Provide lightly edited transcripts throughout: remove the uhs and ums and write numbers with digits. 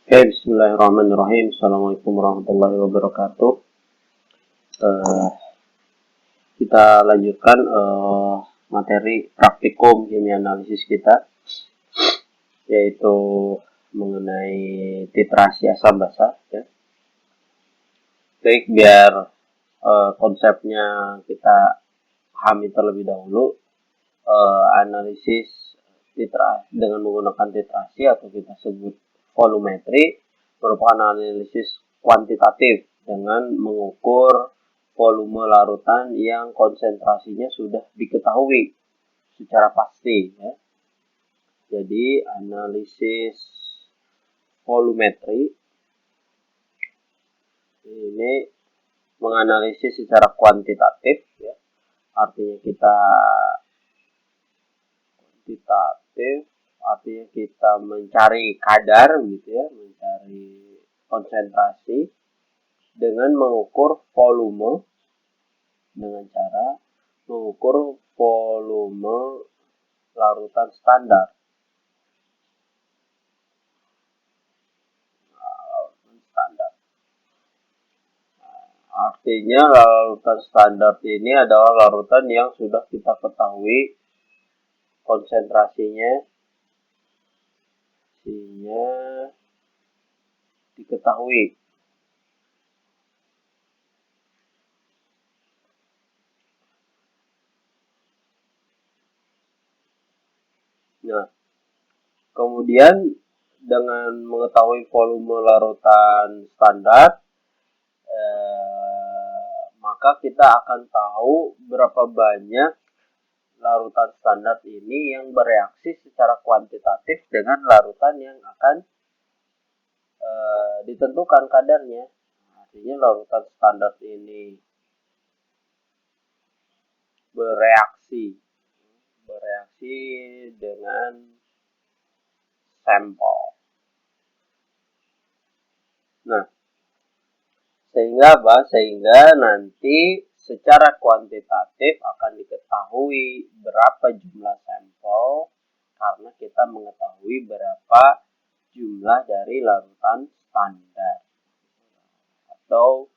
Bismillahirrahmanirrahim. Assalamualaikum warahmatullahi wabarakatuh. Eh, kita lanjutkan materi praktikum kimia analisis kita, yaitu mengenai titrasi asam basa. Ya. Baik, biar konsepnya kita pahami terlebih dahulu. Analisis dengan menggunakan titrasi atau kita sebut volumetri merupakan analisis kuantitatif dengan mengukur volume larutan yang konsentrasinya sudah diketahui secara pasti. Ya. Jadi analisis volumetri ini menganalisis secara kuantitatif, ya. Artinya kita mencari kadar, gitu ya, mencari konsentrasi dengan mengukur volume, dengan cara mengukur volume larutan standar. Artinya larutan standar ini adalah larutan yang sudah kita ketahui konsentrasinya diketahui. Nah, kemudian dengan mengetahui volume larutan standar, maka kita akan tahu berapa banyak larutan standar ini yang bereaksi secara kuantitatif dengan larutan yang akan ditentukan kadarnya. Artinya larutan standar ini bereaksi dengan sampel. Nah, sehingga nanti secara kuantitatif akan diketahui berapa jumlah sampel karena kita mengetahui berapa jumlah dari larutan standar, atau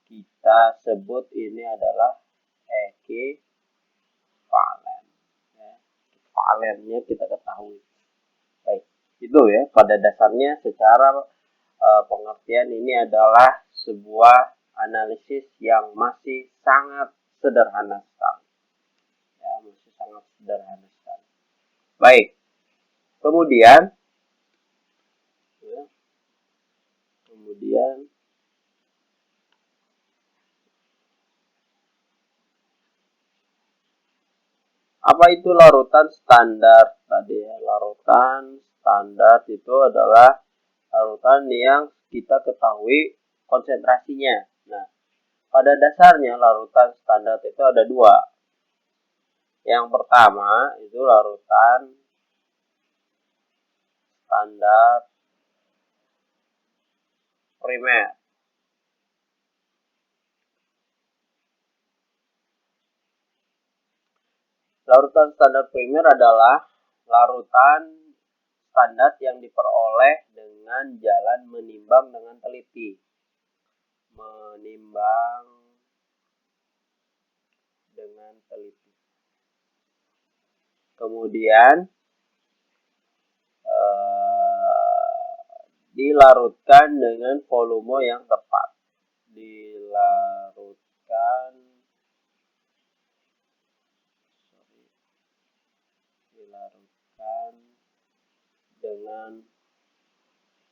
kita sebut ini adalah ekivalen. Valennya kita ketahui. Baik, itu ya pada dasarnya secara pengertian ini adalah sebuah analisis yang masih sangat sederhana sekali. Ya, masih sangat sederhana sekali. Baik, kemudian apa itu larutan standar tadi ya? Larutan standar itu adalah larutan yang kita ketahui konsentrasinya. Nah, pada dasarnya larutan standar itu ada dua. Yang pertama itu larutan standar primer. Larutan standar primer adalah larutan standar yang diperoleh dengan jalan menimbang dengan teliti. Kemudian dilarutkan dengan volume yang tepat. Dilarutkan dengan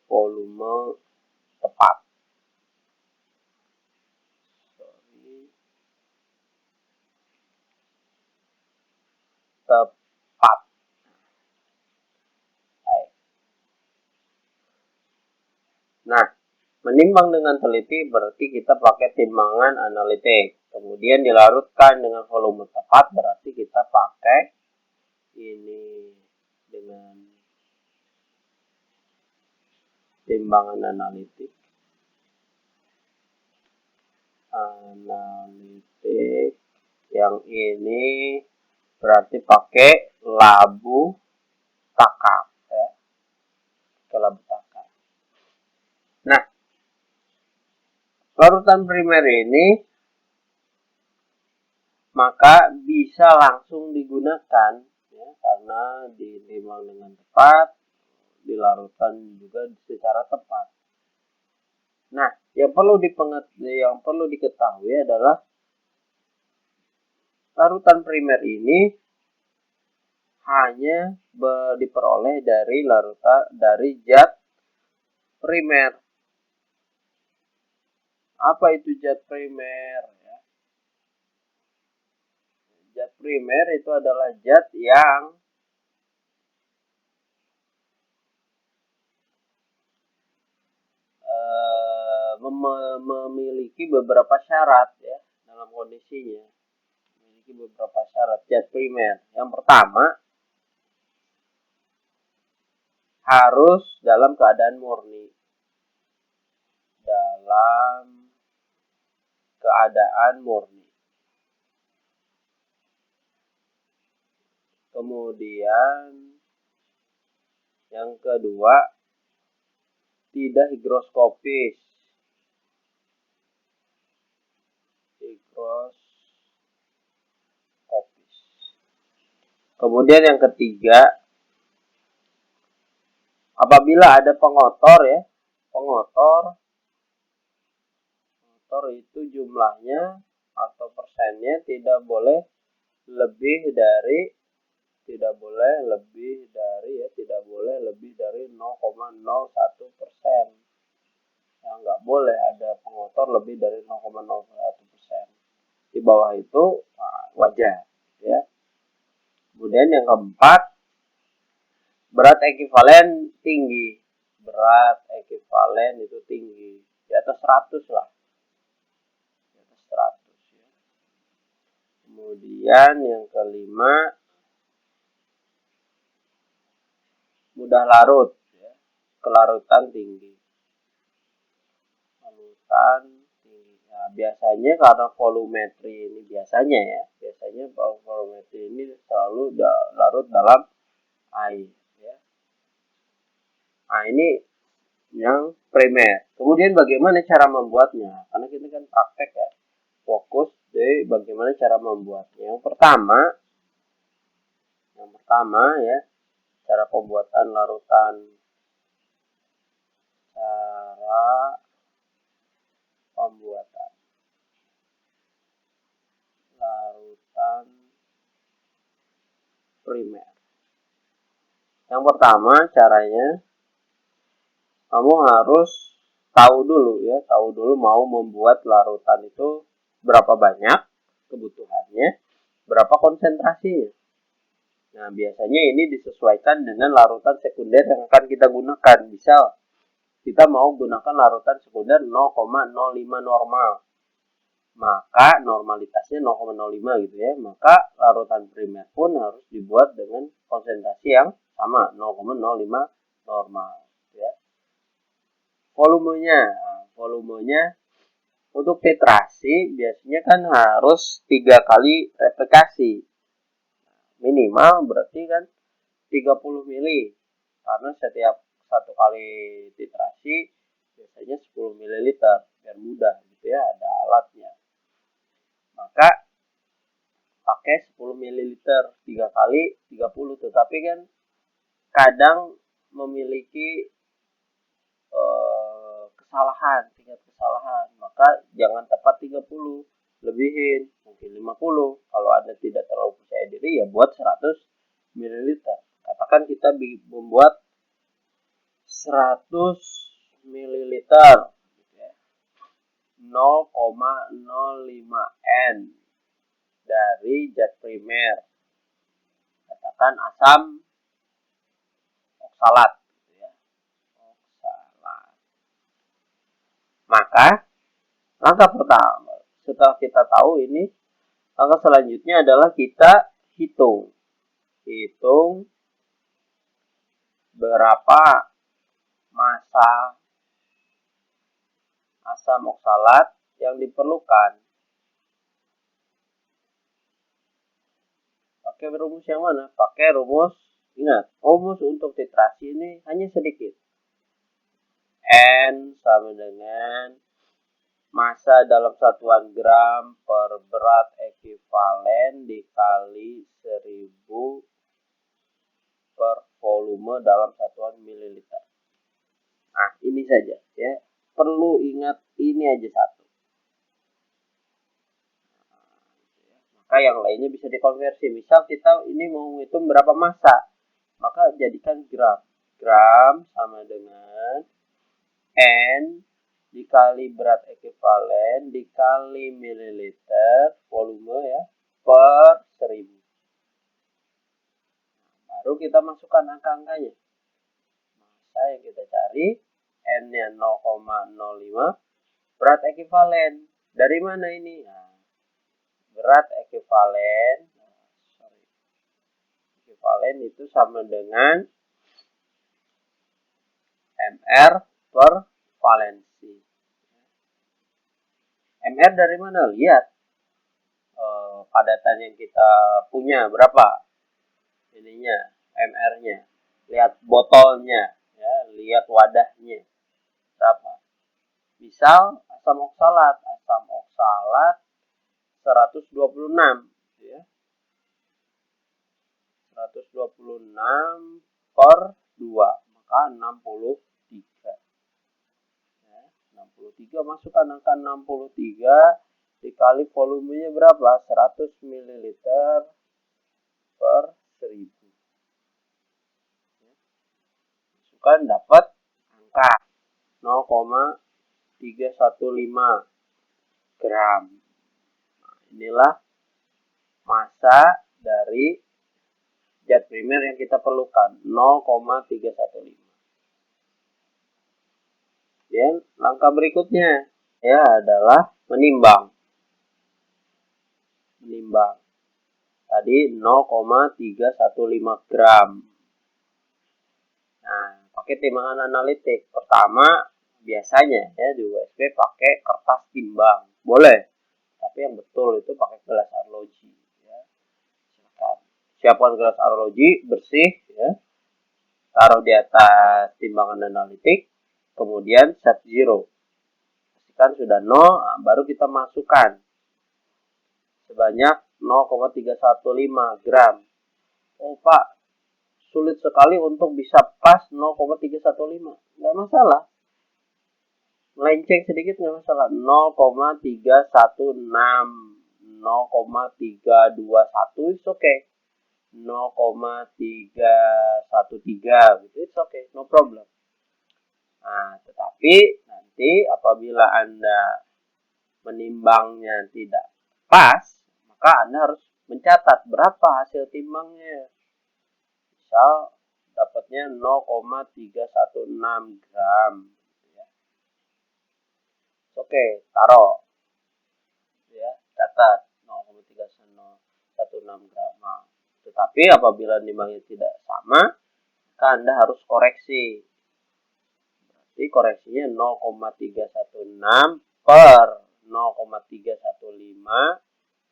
volume tepat. Nah, menimbang dengan teliti berarti kita pakai timbangan analitik. Kemudian dilarutkan dengan volume tepat berarti kita pakai ini dengan timbangan analitik. Yang ini berarti pakai labu takar, ya. Labu takar. larutan primer ini maka bisa langsung digunakan ya, karena ditimbang dengan tepat, dilarutkan juga secara tepat. Nah, yang perlu diketahui adalah larutan primer ini hanya diperoleh dari zat primer. Apa itu zat primer? Zat primer itu adalah zat yang memiliki beberapa syarat ya dalam kondisinya. Memiliki beberapa syarat zat primer. Yang pertama, harus dalam keadaan murni. Dalam keadaan murni. Kemudian yang kedua, tidak higroskopis. Kemudian yang ketiga, apabila ada pengotor ya, pengotor itu jumlahnya atau persennya tidak boleh lebih dari 0,01%. Ya, nggak boleh ada pengotor lebih dari 0,01%. Di bawah itu wajar ya. Kemudian yang keempat, berat ekivalen tinggi. Berat ekivalen itu tinggi, di atas 100 lah. Di atas 100 ya. Kemudian yang kelima, mudah larut ya. Kelarutan tinggi. Nah, biasanya karena volumetri ini biasanya volumetri ini selalu larut dalam air ya. Nah, ini yang primer. Kemudian bagaimana cara membuatnya? Karena kita kan praktek ya. Fokus di bagaimana cara membuatnya. Yang pertama ya, cara pembuatan larutan. Cara pembuatan larutan primer. Yang pertama caranya, kamu harus tahu dulu mau membuat larutan itu berapa banyak kebutuhannya, berapa konsentrasinya. Nah, biasanya ini disesuaikan dengan larutan sekunder yang akan kita gunakan. Misal, kita mau gunakan larutan sekunder 0,05 normal. Maka normalitasnya 0,05 gitu ya. Maka larutan primer pun harus dibuat dengan konsentrasi yang sama, 0,05 normal ya. Volumenya untuk titrasi biasanya kan harus 3 kali replikasi. Minimal berarti kan 30 mili. Karena setiap 1 kali titrasi biasanya 10 ml biar mudah gitu ya, ada alatnya. Maka pakai 10 ml 3 kali 30, tetapi kan kadang memiliki tingkat kesalahan, maka jangan tepat 30, lebihin mungkin 50. Kalau Anda tidak terlalu percaya diri ya buat 100 ml. Katakan kita membuat 100 ml 0,05 N dari zat primer, katakan asam oksalat gitu ya. Maka langkah pertama setelah kita tahu ini, langkah selanjutnya adalah kita hitung berapa massa asam oksalat yang diperlukan. Pakai rumus yang mana? Pakai rumus, ingat, rumus untuk titrasi ini hanya sedikit. N sama dengan massa dalam satuan gram per berat ekivalen dikali 1000 per volume dalam satuan mililiter. Nah, ini saja ya. Perlu ingat ini aja satu. Maka yang lainnya bisa dikonversi. Misal kita ini mau hitung berapa massa, maka jadikan gram. Gram sama dengan N dikali berat ekivalen dikali mililiter volume ya per 1000. Baru kita masukkan angka-angkanya. Massa yang kita cari N-nya 0,05, berat ekivalen. Dari mana ini? Nah, berat ekivalen itu sama dengan MR per valensi. MR dari mana? Lihat padatan yang kita punya berapa ininya, MR-nya. Lihat botolnya ya, lihat wadahnya berapa. Misal asam oksalat 126 ya. 126 per 2 maka 63 ya, 63 masukkan angka 63 dikali volumenya berapa 100 ml per 1000 ya. Masukkan dapat angka 0,315 gram. Nah, inilah massa dari zat primer yang kita perlukan 0,315. Dan langkah berikutnya ya adalah menimbang. Tadi 0,315 gram. Nah, pakai timbangan analitik. Pertama, biasanya ya di USB pakai kertas timbang. Boleh. Tapi yang betul itu pakai gelas arloji ya. Siapkan gelas arloji bersih ya. Taruh di atas timbangan analitik, kemudian set 0. Pastikan sudah 0, baru kita masukkan sebanyak 0,315 gram. Oh Pak, sulit sekali untuk bisa pas 0,315. Nggak masalah. Melenceng sedikit nggak masalah. 0,316, 0,321 is okay. 0,313 gitu, it's okay, no problem. Nah, tetapi nanti apabila Anda menimbangnya tidak pas, maka Anda harus mencatat berapa hasil timbangnya. Misal dapatnya 0,316 gram. Oke, taruh. Ya, catat 0,316 gram. Nah, tetapi apabila timbangnya tidak sama, maka Anda harus koreksi. Berarti koreksinya 0,316 per 0,315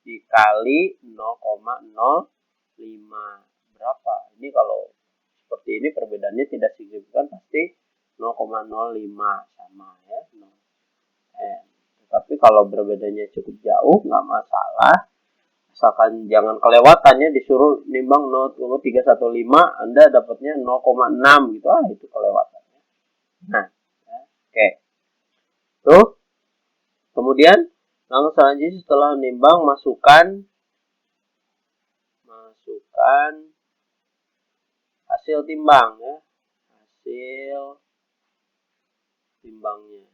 dikali 0,05. Berapa? Ini kalau seperti ini perbedaannya tidak signifikan, pasti 0,05 sama ya. Tapi kalau berbedanya cukup jauh nggak masalah. Misalkan jangan kelewatan ya, disuruh nimbang 0,315 Anda dapatnya 0,6 gitu, itu kelewatan. Nah, oke. Tuh. Kemudian langkah selanjutnya setelah nimbang masukkan hasil timbang ya. Hasil timbangnya.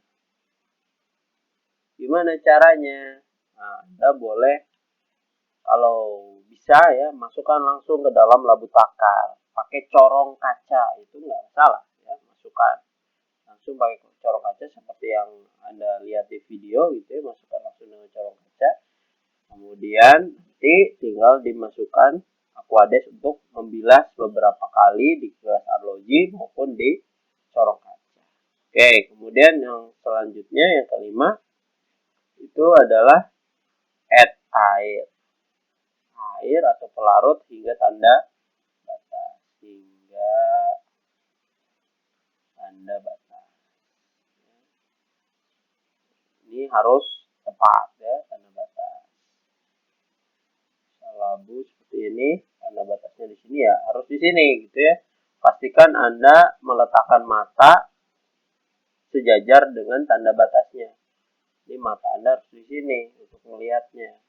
Gimana caranya? Nah, Anda boleh kalau bisa ya masukkan langsung ke dalam labu takar. Pakai corong kaca itu nggak salah ya, masukkan langsung pakai corong kaca seperti yang Anda lihat di video gitu ya, masukkan langsung dengan corong kaca. Kemudian nanti tinggal dimasukkan Aquades untuk membilas beberapa kali di gelas arloji maupun di corong kaca. Oke, kemudian yang selanjutnya yang kelima itu adalah add air atau pelarut hingga tanda batas. Ini harus tepat ya, tanda batas. Labu seperti ini, tanda batasnya di sini ya, harus di sini gitu ya. Pastikan Anda meletakkan mata sejajar dengan tanda batasnya. Jadi mata Anda harus di sini untuk melihatnya.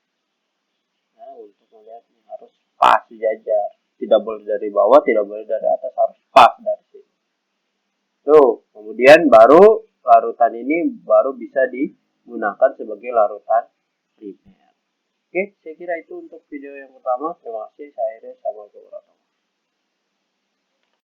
Nah, untuk melihatnya harus pas sejajar. Tidak boleh dari bawah, tidak boleh dari atas, harus pas dari sini. Tuh, kemudian baru larutan ini baru bisa digunakan sebagai larutan primer. Oke, saya kira itu untuk video yang pertama. Terima kasih. Saya Iris. Assalamualaikum warahmatullahi wabarakatuh.